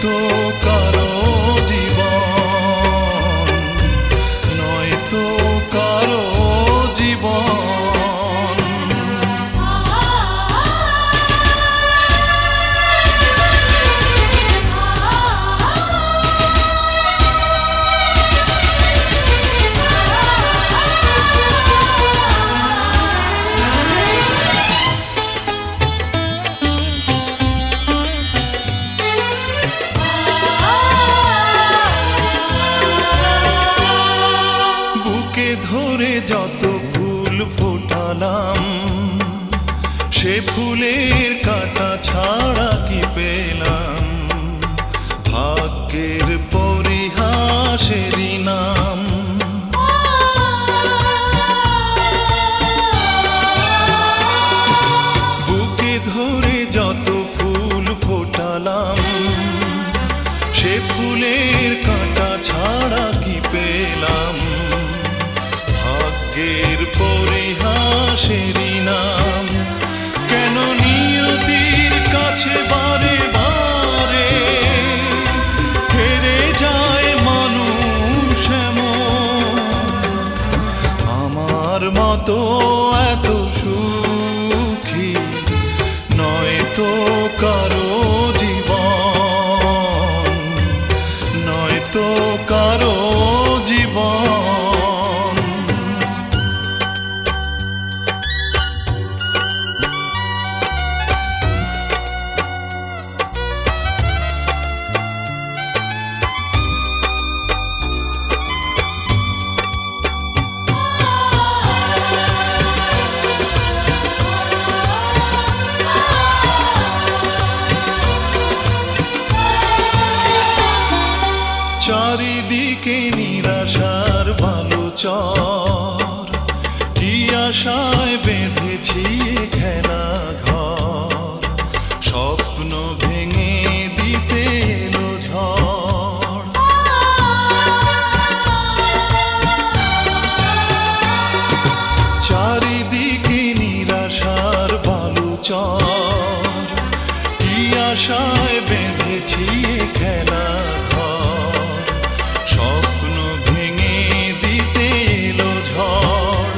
নয়তো কারো জীবন, নয়তো কারো জীবন। ধরে যত ফুল ফোটালাম, সে ফুলের কাঁটা ছাড়া কি পেলাম? ভাগ্যের পরিহাসেরই নাম। বুকে ধরে যত ফুল ফোটালাম, সে ফুলের কাঁটা ছাড়া কি পেলাম? ভাগ্যের পরিহাসেরই নাম। কেন নিয়তির কাছে বারে বারে হেরে যায় মানুষ এমন? আমার মতো এত সুখী নয়তো কারো জীবন, নয়তো কারো জীবন। চারিদিকে নিরাশার ভালো চর, কি আশায় বেঁধেছি খেলা ঘর? স্বপ্ন ভেঙে দিতে এলো ঝড়। চারিদিকে নিরাশার ভালো চর, কি আশায় বেঁধেছি খেলা ঘর? স্বপ্ন ভেঙে দিতে এলো ঝড়।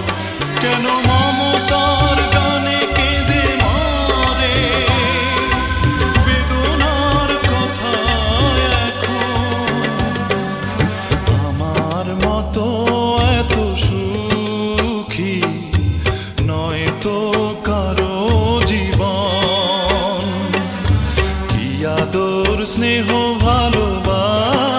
কেন মমতার গানে কেঁদে মরে বেদনার কথা এখন? আমার মতো এত সুখী নয়তো কারো জীবন। কি আদর স্নেহ ভালোবাসা